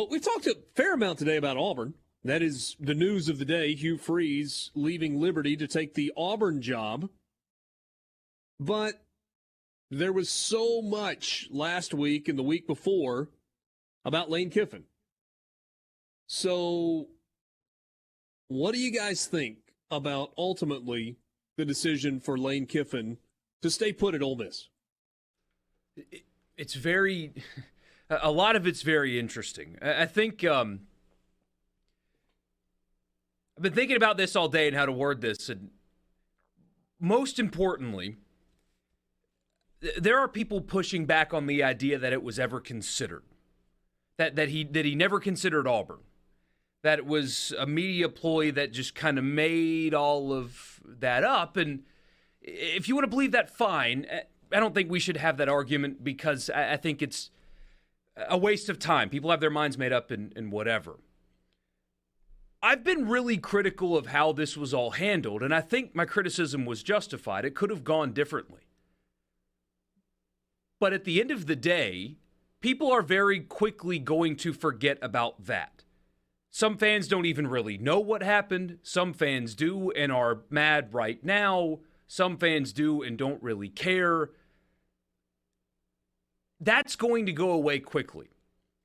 Well, we've talked a fair amount today about Auburn. That is the news of the day. Hugh Freeze leaving Liberty to take the Auburn job. But there was so much last week and the week before about Lane Kiffin. So what do you guys think about ultimately the decision for Lane Kiffin to stay put at Ole Miss? It's very, a lot of it's very interesting. I think I've been thinking about this all day and how to word this. And most importantly, there are people pushing back on the idea that it was ever considered, that he never considered Auburn, that it was a media ploy that just kind of made all of that up. And if you want to believe that, fine. I don't think we should have that argument because I think it's a waste of time. People have their minds made up and whatever. I've been really critical of how this was all handled, and I think my criticism was justified. It could have gone differently. But at the end of the day, people are very quickly going to forget about that. Some fans don't even really know what happened. Some fans do and are mad right now. Some fans do and don't really care. That's going to go away quickly.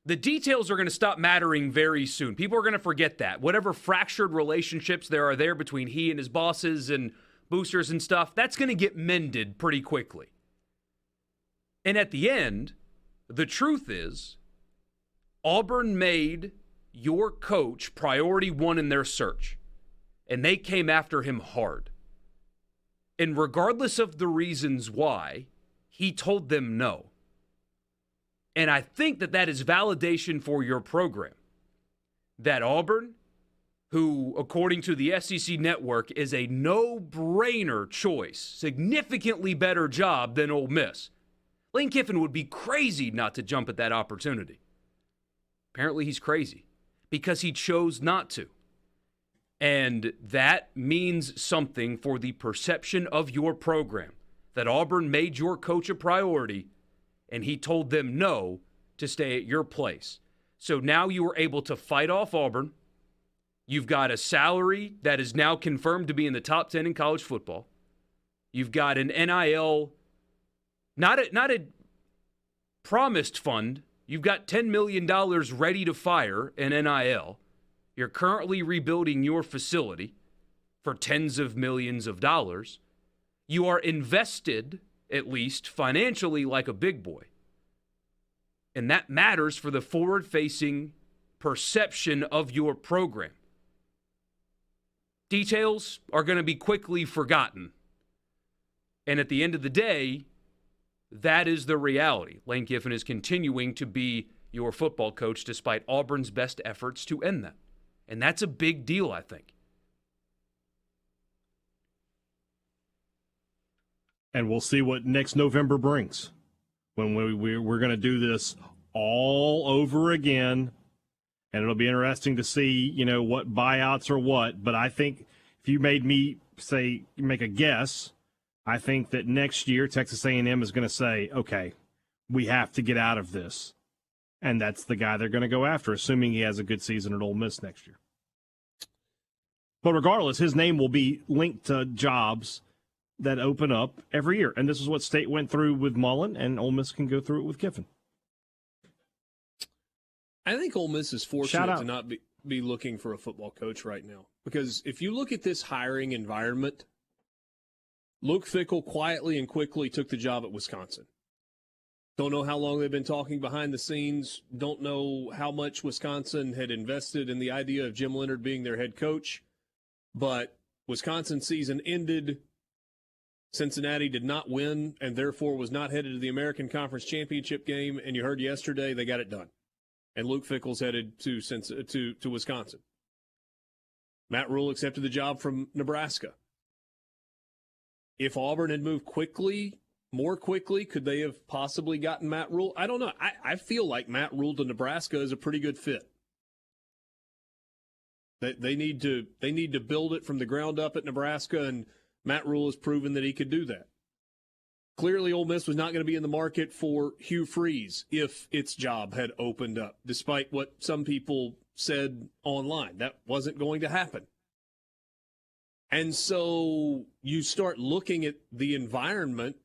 The details are going to stop mattering very soon. People are going to forget that. Whatever fractured relationships there are there between he and his bosses and boosters and stuff, that's going to get mended pretty quickly. And at the end, the truth is, Auburn made your coach priority one in their search, and they came after him hard. And regardless of the reasons why, he told them no. And I think that is validation for your program. That Auburn, who, according to the SEC network, is a no-brainer choice, significantly better job than Ole Miss. Lane Kiffin would be crazy not to jump at that opportunity. Apparently he's crazy because he chose not to. And that means something for the perception of your program, that Auburn made your coach a priority and he told them no to stay at your place. So now you are able to fight off Auburn. You've got a salary that is now confirmed to be in the top 10 in college football. You've got an NIL, not a promised fund. You've got $10 million ready to fire in NIL. You're currently rebuilding your facility for tens of millions of dollars. You are invested, at least financially, like a big boy. And that matters for the forward-facing perception of your program. Details are going to be quickly forgotten. And at the end of the day, that is the reality. Lane Kiffin is continuing to be your football coach despite Auburn's best efforts to end that. And that's a big deal, I think. And we'll see what next November brings when we're going to do this all over again. And it'll be interesting to see, what buyouts or what. But I think if you made me make a guess, I think that next year Texas A&M is going to say, okay, we have to get out of this. And that's the guy they're going to go after, assuming he has a good season at Ole Miss next year. But regardless, his name will be linked to jobs that open up every year. And this is what State went through with Mullen, and Ole Miss can go through it with Kiffin. I think Ole Miss is fortunate to not be looking for a football coach right now. Because if you look at this hiring environment, Luke Fickell quietly and quickly took the job at Wisconsin. Don't know how long they've been talking behind the scenes. Don't know how much Wisconsin had invested in the idea of Jim Leonhard being their head coach. But Wisconsin's season ended. Cincinnati did not win and therefore was not headed to the American Conference Championship game. And you heard yesterday they got it done. And Luke Fickell's headed to Wisconsin. Matt Rule accepted the job from Nebraska. If Auburn had moved more quickly, could they have possibly gotten Matt Rule? I don't know. I feel like Matt Rule to Nebraska is a pretty good fit. They need to build it from the ground up at Nebraska, and Matt Rule has proven that he could do that. Clearly, Ole Miss was not going to be in the market for Hugh Freeze if its job had opened up, despite what some people said online. That wasn't going to happen. And so you start looking at the environment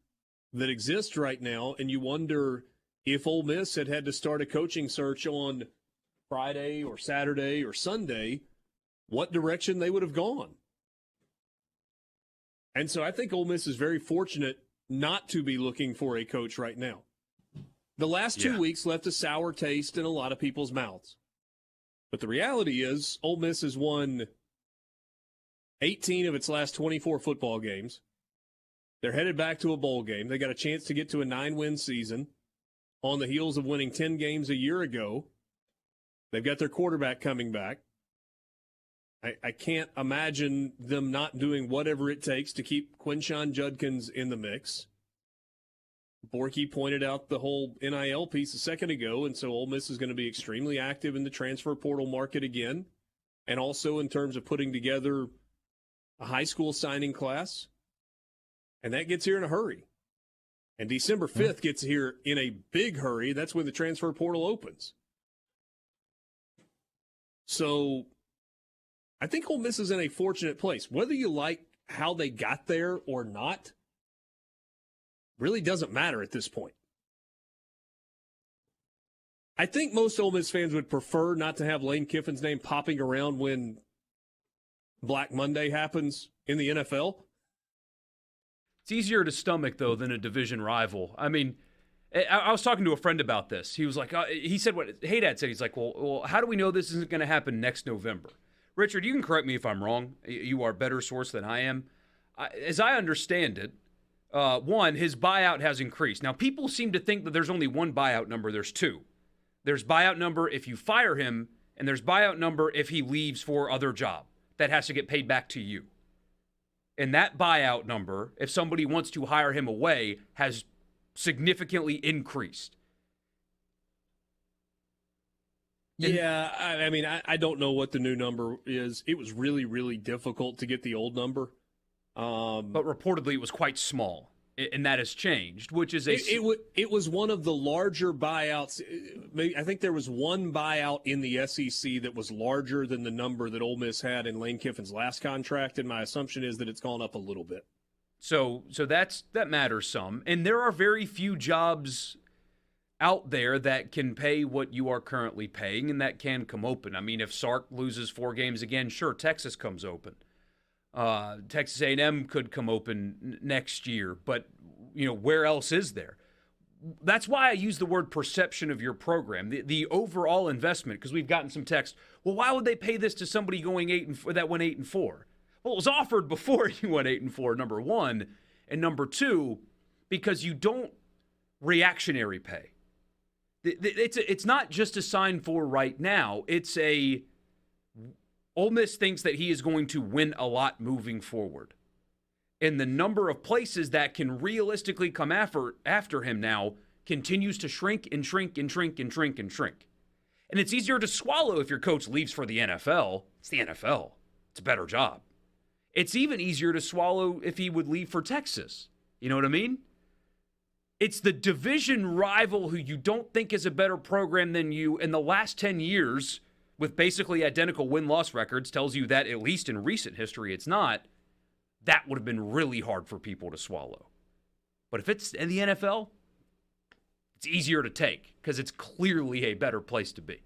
that exists right now, and you wonder if Ole Miss had to start a coaching search on Friday or Saturday or Sunday, what direction they would have gone. And so I think Ole Miss is very fortunate not to be looking for a coach right now. The last 2 weeks left a sour taste in a lot of people's mouths. But the reality is Ole Miss has won 18 of its last 24 football games. They're headed back to a bowl game. They got a chance to get to a 9-win season on the heels of winning 10 games a year ago. They've got their quarterback coming back. I can't imagine them not doing whatever it takes to keep Quinshon Judkins in the mix. Borky pointed out the whole NIL piece a second ago, and so Ole Miss is going to be extremely active in the transfer portal market again, and also in terms of putting together a high school signing class. And that gets here in a hurry. And December 5th gets here in a big hurry. That's when the transfer portal opens. So I think Ole Miss is in a fortunate place. Whether you like how they got there or not really doesn't matter at this point. I think most Ole Miss fans would prefer not to have Lane Kiffin's name popping around when Black Monday happens in the NFL. It's easier to stomach, though, than a division rival. I mean, I was talking to a friend about this. He was like, he said what Haydad said. He's like, well, how do we know this isn't going to happen next November? Richard, you can correct me if I'm wrong. You are a better source than I am. As I understand it, one, his buyout has increased. Now, people seem to think that there's only one buyout number. There's two. There's buyout number if you fire him, and there's buyout number if he leaves for other job. That has to get paid back to you. And that buyout number, if somebody wants to hire him away, has significantly increased. Yeah, I mean, I don't know what the new number is. It was really, really difficult to get the old number. But reportedly it was quite small, and that has changed, which is It was one of the larger buyouts. I think there was one buyout in the SEC that was larger than the number that Ole Miss had in Lane Kiffin's last contract, and my assumption is that it's gone up a little bit. So that matters some, and there are very few jobs out there that can pay what you are currently paying, and that can come open. I mean, if Sark loses 4 games again, sure, Texas comes open. Texas A&M could come open next year, but where else is there? That's why I use the word perception of your program, the overall investment, because we've gotten some text. Well, why would they pay this to somebody going 8-4 that went 8-4? Well, it was offered before you went 8-4. Number one, and number two, because you don't reactionary pay. It's not just a sign for right now. It's Ole Miss thinks that he is going to win a lot moving forward. And the number of places that can realistically come after him now continues to shrink and shrink and shrink and shrink and shrink. And it's easier to swallow if your coach leaves for the NFL. It's the NFL. It's a better job. It's even easier to swallow if he would leave for Texas. You know what I mean? It's the division rival who you don't think is a better program than you in the last 10 years with basically identical win-loss records tells you that, at least in recent history, it's not. That would have been really hard for people to swallow. But if it's in the NFL, it's easier to take because it's clearly a better place to be.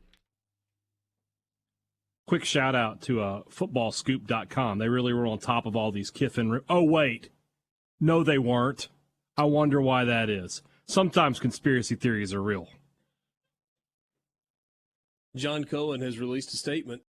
Quick shout out to footballscoop.com. They really were on top of all these Kiffin. Oh, wait. No, they weren't. I wonder why that is. Sometimes conspiracy theories are real. John Cohen has released a statement